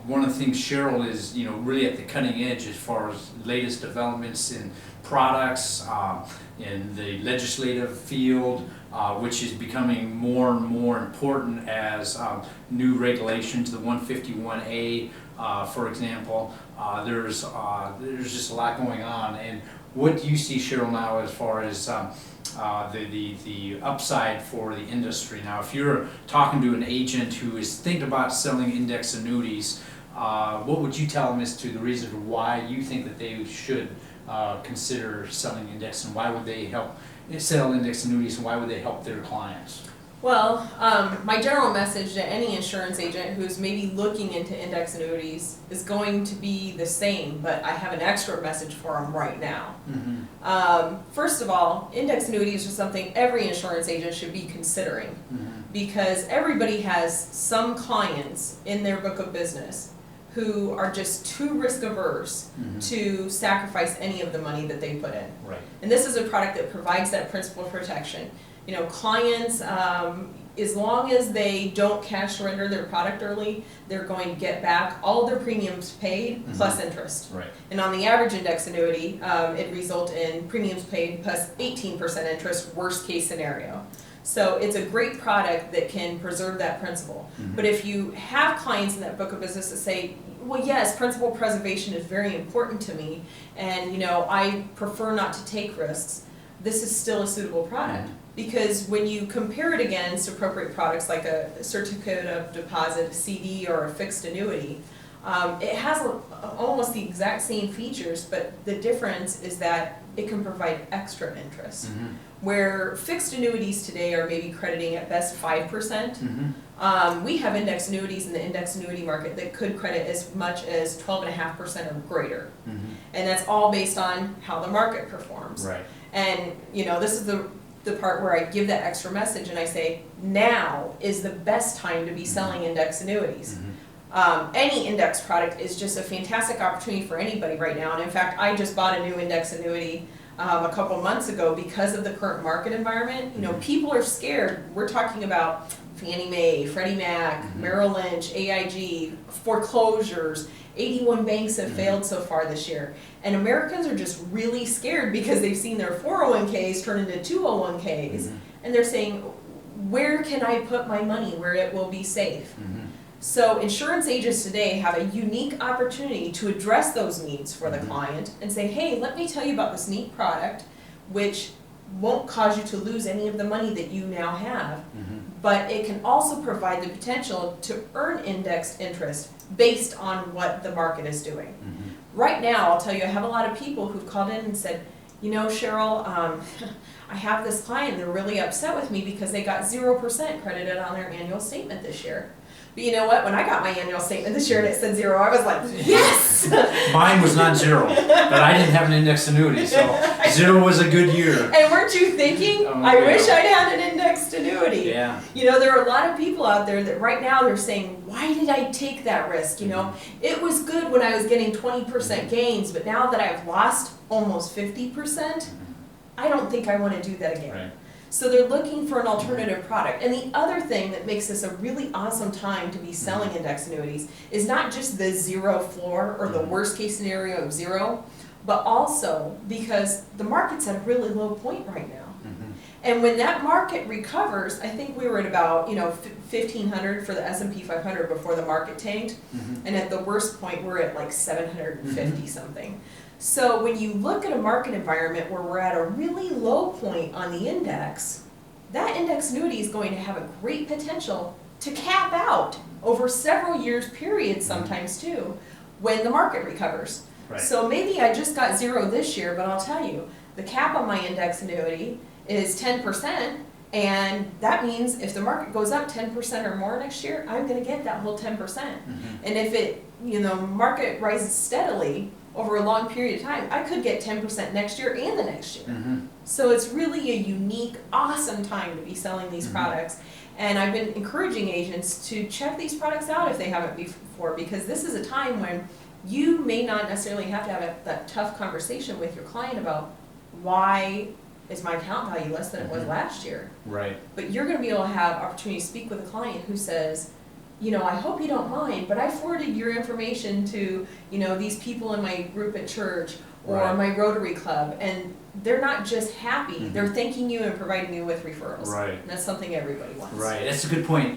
one of the things Sheryl is, really at the cutting edge as far as latest developments in products, in the legislative field, which is becoming more and more important as new regulations, the 151A, for example. There's just a lot going on. And what do you see, Sheryl, now as far as the upside for the industry? Now, if you're talking to an agent who is thinking about selling index annuities, what would you tell them as to the reason why you think that they should consider selling index, and why would they help sell index annuities, and why would they help their clients? Well, my general message to any insurance agent who's maybe looking into index annuities is going to be the same, but I have an extra message for them right now. First of all, index annuities are something every insurance agent should be considering, because everybody has some clients in their book of business who are just too risk averse to sacrifice any of the money that they put in. Right. And this is a product that provides that principal protection. Clients, as long as they don't cash surrender their product early, they're going to get back all their premiums paid plus interest. Right. And on the average index annuity, it results in premiums paid plus 18% interest, worst case scenario. So it's a great product that can preserve that principal. But if you have clients in that book of business that say, well, yes, principal preservation is very important to me, and I prefer not to take risks, this is still a suitable product. Because when you compare it against appropriate products like a certificate of deposit, a CD, or a fixed annuity, it has almost the exact same features, but the difference is that it can provide extra interest. Where fixed annuities today are maybe crediting at best 5%, we have index annuities in the index annuity market that could credit as much as 12.5% or greater. And that's all based on how the market performs. Right. And this is the part where I give that extra message and I say, now is the best time to be selling index annuities. Any index product is just a fantastic opportunity for anybody right now. And in fact, I just bought a new index annuity a couple months ago because of the current market environment. People are scared. We're talking about Fannie Mae, Freddie Mac, Merrill Lynch, AIG, foreclosures. 81 banks have failed so far this year. And Americans are just really scared because they've seen their 401ks turn into 201ks. And they're saying, where can I put my money where it will be safe? So insurance agents today have a unique opportunity to address those needs for the client and say, hey, let me tell you about this neat product which won't cause you to lose any of the money that you now have, but it can also provide the potential to earn indexed interest based on what the market is doing. Right now, I'll tell you, I have a lot of people who've called in and said, Sheryl, I have this client, they're really upset with me because they got 0% credited on their annual statement this year. But you know what? When I got my annual statement this year and it said 0, I was like, yes! Mine was not 0, but I didn't have an index annuity, so 0 was a good year. And weren't you thinking, I wish I'd had an indexed annuity? Yeah. There are a lot of people out there that right now they're saying, why did I take that risk? It was good when I was getting 20% gains, but now that I've lost almost 50%, I don't think I want to do that again. Right. So they're looking for an alternative product. And the other thing that makes this a really awesome time to be selling index annuities is not just the 0 floor or the worst case scenario of 0, but also because the market's at a really low point right now. And when that market recovers, I think we were at about 1,500 for the S&P 500 before the market tanked, and at the worst point we're at like 750 something. So when you look at a market environment where we're at a really low point on the index, that index annuity is going to have a great potential to cap out over several years period sometimes too when the market recovers. Right. So maybe I just got 0 this year, but I'll tell you, the cap on my index annuity is 10%, and that means if the market goes up 10% or more next year, I'm going to get that whole 10%. And if it, market rises steadily over a long period of time, I could get 10% next year and the next year. So it's really a unique, awesome time to be selling these products. And I've been encouraging agents to check these products out if they haven't before, because this is a time when you may not necessarily have to have that tough conversation with your client about why is my account value less than it was last year. Right. But you're going to be able to have opportunity to speak with a client who says, you know, I hope you don't mind, but I forwarded your information to, you know, these people in my group at church or Right. my Rotary Club, and they're not just happy, Mhm. they're thanking you and providing you with referrals. Right. And that's something everybody wants. Right, that's a good point.